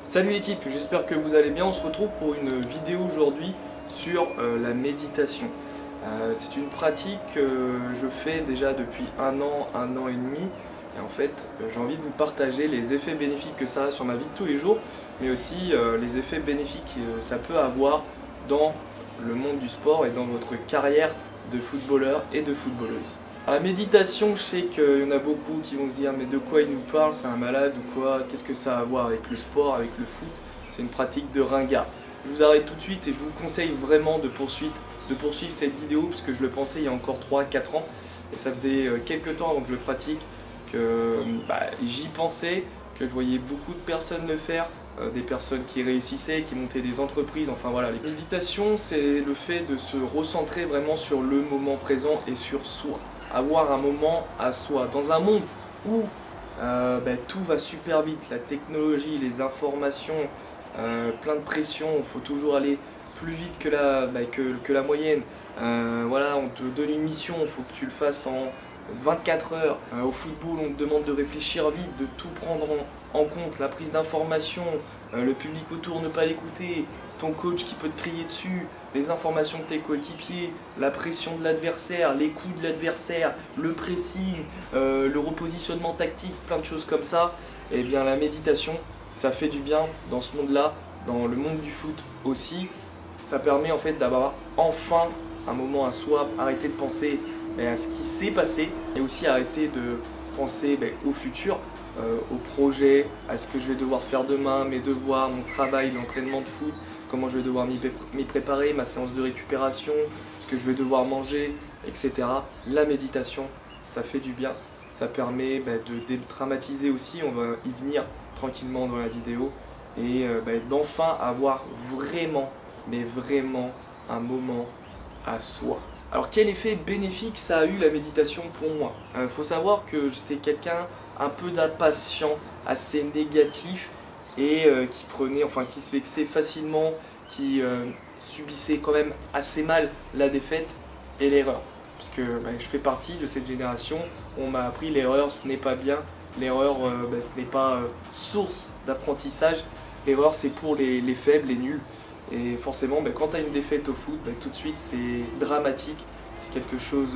Salut l'équipe, j'espère que vous allez bien. On se retrouve pour une vidéo aujourd'hui sur la méditation. C'est une pratique que je fais déjà depuis un an et demi. Et en fait, j'ai envie de vous partager les effets bénéfiques que ça a sur ma vie de tous les jours, mais aussi les effets bénéfiques que ça peut avoir dans le monde du sport et dans votre carrière de footballeur et de footballeuse. La méditation, je sais qu'il y en a beaucoup qui vont se dire mais de quoi il nous parle, c'est un malade ou quoi, qu'est-ce que ça a à voir avec le sport, avec le foot, c'est une pratique de ringard. Je vous arrête tout de suite et je vous conseille vraiment de poursuivre cette vidéo parce que je le pensais il y a encore 3-4 ans et ça faisait quelques temps avant que je le pratique que j'y pensais, que je voyais beaucoup de personnes le faire, des personnes qui réussissaient, qui montaient des entreprises, enfin voilà. La méditation, c'est le fait de se recentrer vraiment sur le moment présent et sur soi. Avoir un moment à soi. Dans un monde où tout va super vite, la technologie, les informations, plein de pression, il faut toujours aller plus vite que la moyenne. Voilà, on te donne une mission, il faut que tu le fasses en 24 heures. Au football, on te demande de réfléchir vite, de tout prendre en compte, la prise d'informations, le public autour ne pas l'écouter, ton coach qui peut te crier dessus, les informations de tes coéquipiers, la pression de l'adversaire, les coups de l'adversaire, le pressing, le repositionnement tactique, plein de choses comme ça. Et bien la méditation, ça fait du bien dans ce monde-là, dans le monde du foot aussi. Ça permet en fait d'avoir enfin un moment à soi, arrêter de penser à ce qui s'est passé et aussi arrêter de penser au futur, au projet, à ce que je vais devoir faire demain, mes devoirs, mon travail, l'entraînement de foot, comment je vais devoir m'y préparer, ma séance de récupération, ce que je vais devoir manger, etc. La méditation, ça fait du bien, ça permet de dédramatiser aussi, on va y venir tranquillement dans la vidéo, et d'enfin avoir vraiment, mais vraiment un moment à soi. Alors quel effet bénéfique ça a eu la méditation pour moi? Faut savoir que j'étais quelqu'un un peu d'impatient, assez négatif et qui se vexait facilement, qui subissait quand même assez mal la défaite et l'erreur. Parce que je fais partie de cette génération, on m'a appris l'erreur ce n'est pas bien, l'erreur ce n'est pas source d'apprentissage, l'erreur c'est pour les faibles, les nuls. Et forcément, quand tu as une défaite au foot, tout de suite c'est dramatique, c'est quelque chose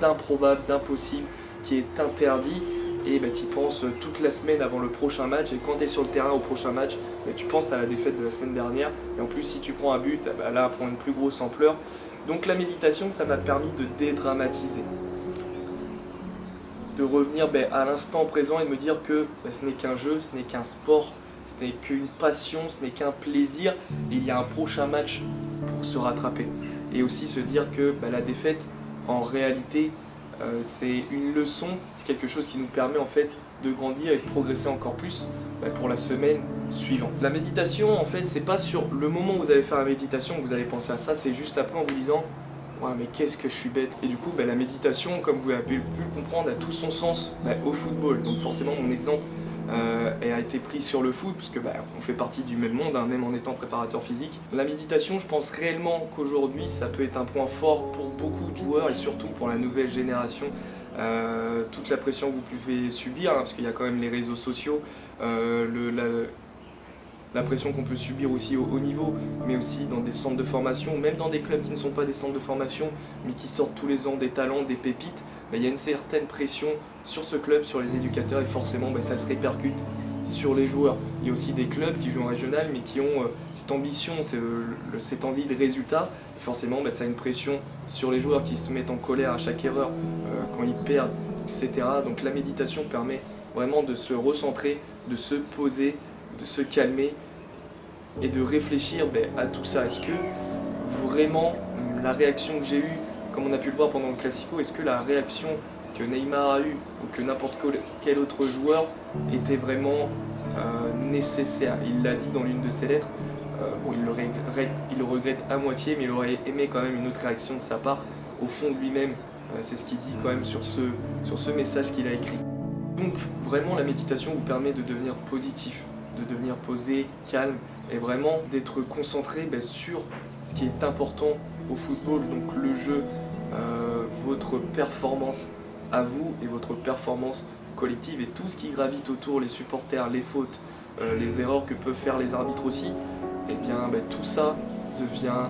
d'improbable, d'impossible, qui est interdit. Et tu y penses toute la semaine avant le prochain match. Et quand tu es sur le terrain au prochain match, tu penses à la défaite de la semaine dernière. Et en plus, si tu prends un but, là, elle prend une plus grosse ampleur. Donc la méditation, ça m'a permis de dédramatiser. De revenir à l'instant présent et de me dire que ce n'est qu'un jeu, ce n'est qu'un sport. Ce n'est qu'une passion, ce n'est qu'un plaisir, et il y a un prochain match pour se rattraper. Et aussi se dire que la défaite, en réalité, c'est une leçon, c'est quelque chose qui nous permet en fait de grandir et de progresser encore plus pour la semaine suivante. La méditation, en fait, c'est pas sur le moment où vous allez faire la méditation que vous allez penser à ça, c'est juste après en vous disant ouais, mais qu'est-ce que je suis bête. Et du coup, la méditation, comme vous avez pu le comprendre, a tout son sens au football. Donc forcément, mon exemple a été pris sur le foot, parce que on fait partie du même monde, même en étant préparateur physique. La méditation, je pense réellement qu'aujourd'hui, ça peut être un point fort pour beaucoup de joueurs, et surtout pour la nouvelle génération. Toute la pression que vous pouvez subir, parce qu'il y a quand même les réseaux sociaux, la pression qu'on peut subir aussi au haut niveau, mais aussi dans des centres de formation, même dans des clubs qui ne sont pas des centres de formation, mais qui sortent tous les ans des talents, des pépites. Il y a une certaine pression sur ce club, sur les éducateurs, et forcément ça se répercute sur les joueurs. Il y a aussi des clubs qui jouent en régional, mais qui ont cette ambition, cette envie de résultat. Et forcément, ça a une pression sur les joueurs qui se mettent en colère à chaque erreur, quand ils perdent, etc. Donc la méditation permet vraiment de se recentrer, de se poser, de se calmer et de réfléchir à tout ça. Est-ce que vraiment la réaction que j'ai eue, comme on a pu le voir pendant le Classico, est-ce que la réaction que Neymar a eue ou que n'importe quel autre joueur était vraiment nécessaire? Il l'a dit dans l'une de ses lettres, il le regrette à moitié, mais il aurait aimé quand même une autre réaction de sa part au fond de lui-même. C'est ce qu'il dit quand même sur ce message qu'il a écrit. Donc vraiment la méditation vous permet de devenir positif, de devenir posé, calme et vraiment d'être concentré sur ce qui est important au football, donc le jeu, votre performance à vous et votre performance collective et tout ce qui gravite autour, les supporters, les fautes, les erreurs que peuvent faire les arbitres aussi, et bien tout ça devient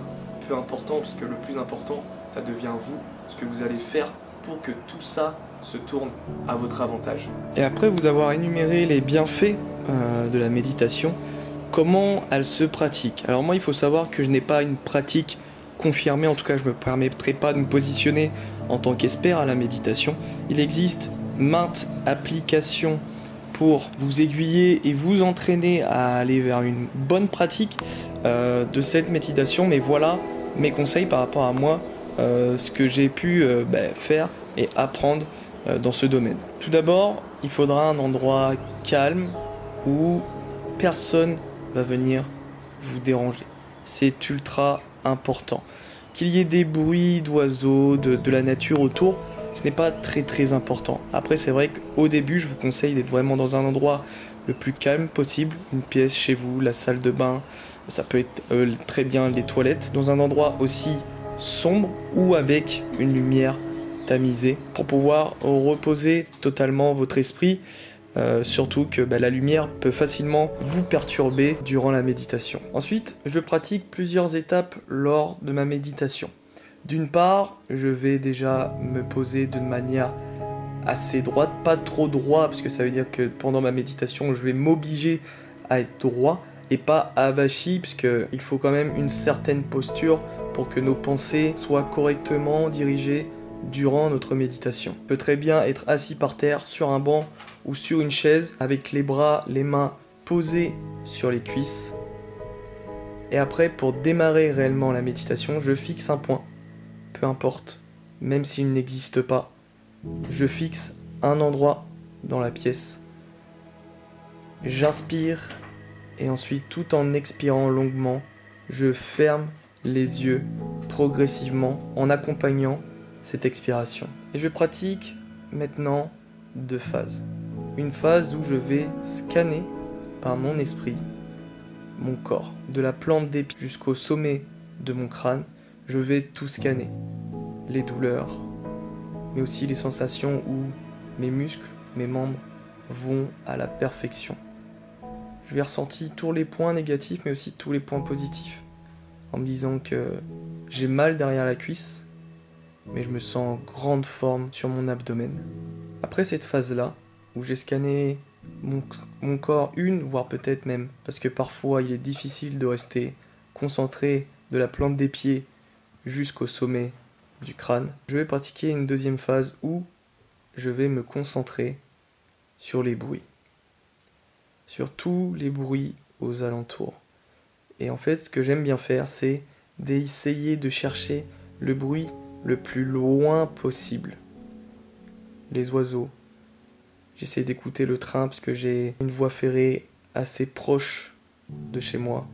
peu important, parce que le plus important, ça devient vous, ce que vous allez faire pour que tout ça se tourne à votre avantage. Et après vous avoir énuméré les bienfaits de la méditation, comment elle se pratique? Alors moi, il faut savoir que je n'ai pas une pratique confirmée, en tout cas je ne me permettrai pas de me positionner en tant qu'expert à la méditation. Il existe maintes applications pour vous aiguiller et vous entraîner à aller vers une bonne pratique de cette méditation, mais voilà mes conseils par rapport à moi, ce que j'ai pu faire et apprendre dans ce domaine. Tout d'abord, il faudra un endroit calme où personne va venir vous déranger. C'est ultra important. Qu'il y ait des bruits d'oiseaux, de la nature autour, ce n'est pas très important. Après, c'est vrai qu'au début, je vous conseille d'être vraiment dans un endroit le plus calme possible, une pièce chez vous, la salle de bain, ça peut être très bien les toilettes, dans un endroit aussi sombre ou avec une lumière tamisée pour pouvoir reposer totalement votre esprit, surtout que la lumière peut facilement vous perturber durant la méditation. Ensuite, je pratique plusieurs étapes lors de ma méditation. D'une part, je vais déjà me poser d'une manière assez droite, pas trop droit, parce que ça veut dire que pendant ma méditation, je vais m'obliger à être droit et pas avachi, puisqu'il faut quand même une certaine posture pour que nos pensées soient correctement dirigées durant notre méditation. On peut très bien être assis par terre, sur un banc ou sur une chaise, avec les bras, les mains posés sur les cuisses. Et après, pour démarrer réellement la méditation, je fixe un point. Peu importe, même s'il n'existe pas, je fixe un endroit dans la pièce. J'inspire et ensuite, tout en expirant longuement, je ferme les yeux progressivement en accompagnant cette expiration. Et je pratique maintenant 2 phases. Une phase où je vais scanner par mon esprit mon corps, de la plante des pieds jusqu'au sommet de mon crâne. Je vais tout scanner, les douleurs, mais aussi les sensations où mes muscles, mes membres vont à la perfection. Je vais ressentir tous les points négatifs, mais aussi tous les points positifs, en me disant que j'ai mal derrière la cuisse, mais je me sens en grande forme sur mon abdomen. Après cette phase-là, où j'ai scanné mon corps voire peut-être même, parce que parfois il est difficile de rester concentré de la plante des pieds jusqu'au sommet du crâne, je vais pratiquer une 2e phase où je vais me concentrer sur les bruits, sur tous les bruits aux alentours. Et en fait, ce que j'aime bien faire, c'est d'essayer de chercher le bruit le plus loin possible. Les oiseaux. J'essaie d'écouter le train parce que j'ai une voie ferrée assez proche de chez moi.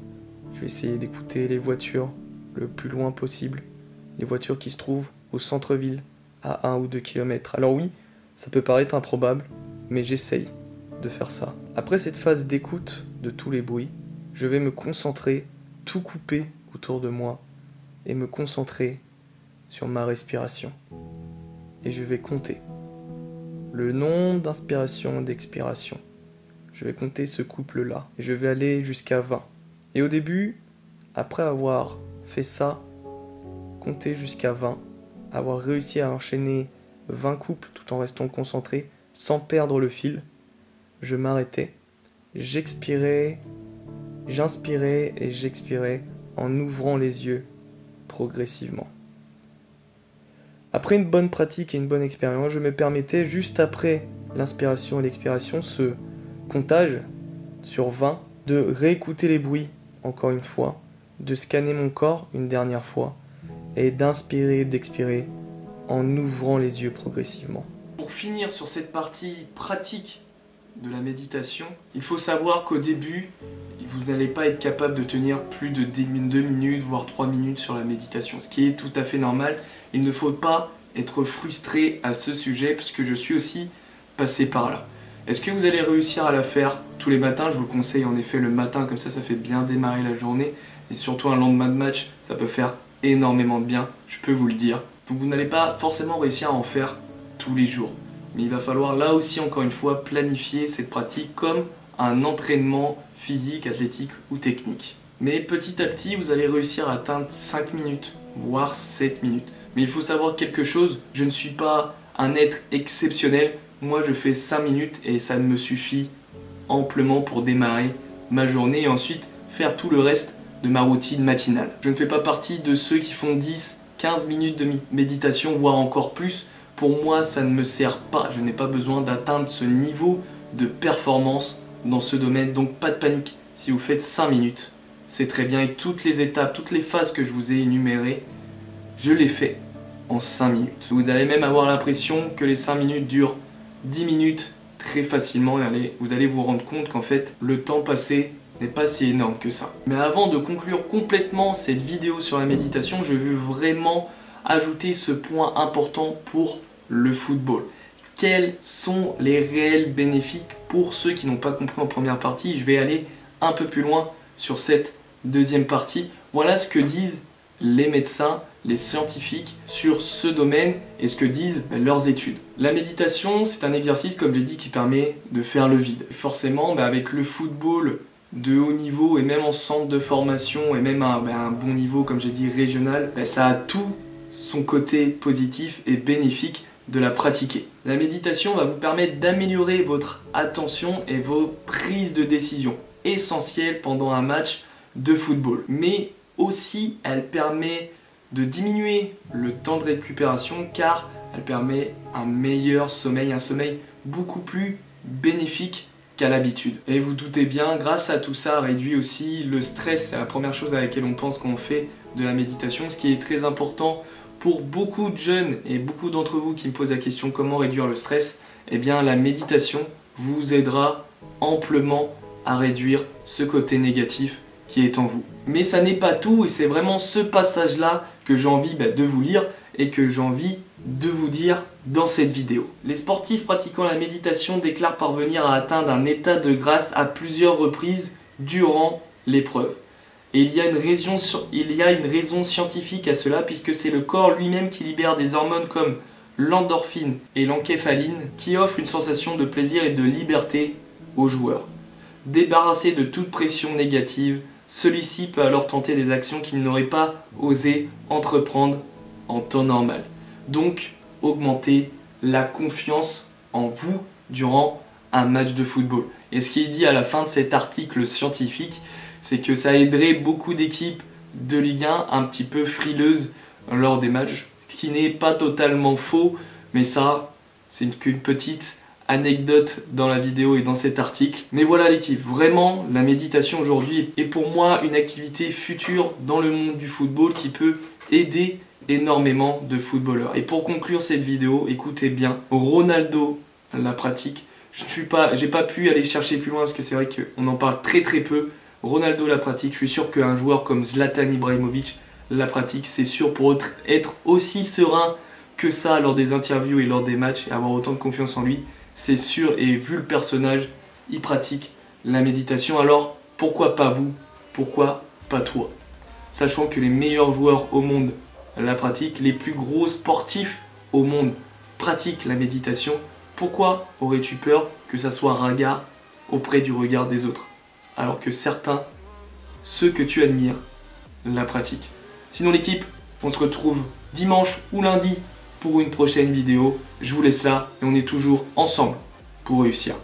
Je vais essayer d'écouter les voitures le plus loin possible. Les voitures qui se trouvent au centre-ville, à 1 ou 2 km. Alors oui, ça peut paraître improbable, mais j'essaye de faire ça. Après cette phase d'écoute de tous les bruits, je vais me concentrer, tout couper autour de moi, et me concentrer sur ma respiration. Et je vais compter le nombre d'inspiration et d'expiration. Je vais compter ce couple-là, et je vais aller jusqu'à 20. Et au début, après avoir fait ça, compter jusqu'à 20, avoir réussi à enchaîner 20 couples tout en restant concentré, sans perdre le fil, je m'arrêtais, j'expirais, j'inspirais et j'expirais en ouvrant les yeux progressivement. Après une bonne pratique et une bonne expérience, je me permettais, juste après l'inspiration et l'expiration, ce comptage sur 20, de réécouter les bruits encore une fois, de scanner mon corps une dernière fois, et d'inspirer et d'expirer en ouvrant les yeux progressivement. Pour finir sur cette partie pratique de la méditation, il faut savoir qu'au début, vous n'allez pas être capable de tenir plus de 2 minutes, voire 3 minutes sur la méditation, ce qui est tout à fait normal. Il ne faut pas être frustré à ce sujet, puisque je suis aussi passé par là. Est-ce que vous allez réussir à la faire tous les matins? Je vous le conseille en effet le matin, comme ça fait bien démarrer la journée, et surtout un lendemain de match, ça peut faire énormément de bien, je peux vous le dire. Donc vous n'allez pas forcément réussir à en faire tous les jours, mais il va falloir là aussi encore une fois planifier cette pratique comme un entraînement physique, athlétique ou technique. Mais petit à petit, vous allez réussir à atteindre 5 minutes, voire 7 minutes. Mais il faut savoir quelque chose, je ne suis pas un être exceptionnel. Moi, je fais 5 minutes et ça me suffit amplement pour démarrer ma journée et ensuite faire tout le reste de ma routine matinale. Je ne fais pas partie de ceux qui font 10, 15 minutes de méditation, voire encore plus. Pour moi, ça ne me sert pas. Je n'ai pas besoin d'atteindre ce niveau de performance dans ce domaine. Donc pas de panique. Si vous faites 5 minutes, c'est très bien. Et toutes les étapes, toutes les phases que je vous ai énumérées, je les fais en 5 minutes. Vous allez même avoir l'impression que les 5 minutes durent 10 minutes très facilement. Et vous allez vous rendre compte qu'en fait, le temps passé n'est pas si énorme que ça. Mais avant de conclure complètement cette vidéo sur la méditation, je veux vraiment ajouter ce point important pour le football. Quels sont les réels bénéfices pour ceux qui n'ont pas compris en première partie? Je vais aller un peu plus loin sur cette deuxième partie. Voilà ce que disent les médecins, les scientifiques sur ce domaine et ce que disent leurs études. La méditation, c'est un exercice, comme j'ai dit, qui permet de faire le vide. Forcément, avec le football de haut niveau et même en centre de formation et même à un bon niveau, comme j'ai dit, régional, ça a tout son côté positif et bénéfique de la pratiquer. La méditation va vous permettre d'améliorer votre attention et vos prises de décision, essentielles pendant un match de football. Mais aussi, elle permet de diminuer le temps de récupération car elle permet un meilleur sommeil, un sommeil beaucoup plus bénéfique qu'à l'habitude. Et vous doutez bien, grâce à tout ça, réduit aussi le stress. C'est la première chose à laquelle on pense quand on fait de la méditation, ce qui est très important pour beaucoup de jeunes et beaucoup d'entre vous qui me posent la question comment réduire le stress. Eh bien, la méditation vous aidera amplement à réduire ce côté négatif qui est en vous. Mais ça n'est pas tout et c'est vraiment ce passage-là que j'ai envie de vous lire et que j'ai envie de vous dire dans cette vidéo. Les sportifs pratiquant la méditation déclarent parvenir à atteindre un état de grâce à plusieurs reprises durant l'épreuve. Et il y a une raison scientifique à cela puisque c'est le corps lui-même qui libère des hormones comme l'endorphine et l'encéphaline qui offrent une sensation de plaisir et de liberté aux joueurs. Débarrassé de toute pression négative, celui-ci peut alors tenter des actions qu'il n'aurait pas osé entreprendre en temps normal. Donc, augmenter la confiance en vous durant un match de football. Et ce qui est dit à la fin de cet article scientifique, c'est que ça aiderait beaucoup d'équipes de Ligue 1 un petit peu frileuses lors des matchs, ce qui n'est pas totalement faux, mais ça, c'est qu'une petite anecdote dans la vidéo et dans cet article. Mais voilà l'équipe, vraiment, la méditation aujourd'hui est pour moi une activité future dans le monde du football qui peut aider énormément de footballeurs. Et pour conclure cette vidéo, écoutez bien, Ronaldo la pratique. J'ai pas pu aller chercher plus loin parce que c'est vrai qu'on en parle très peu. Ronaldo la pratique, je suis sûr qu'un joueur comme Zlatan Ibrahimovic la pratique, c'est sûr pour être aussi serein que ça lors des interviews et lors des matchs et avoir autant de confiance en lui, c'est sûr, et vu le personnage, il pratique la méditation, alors pourquoi pas vous? Pourquoi pas toi? Sachant que les meilleurs joueurs au monde la pratiquent, les plus gros sportifs au monde pratiquent la méditation, pourquoi aurais-tu peur que ça soit ringard auprès du regard des autres? Alors que certains, ceux que tu admires, la pratiquent. Sinon l'équipe, on se retrouve dimanche ou lundi pour une prochaine vidéo. Je vous laisse là et on est toujours ensemble pour réussir.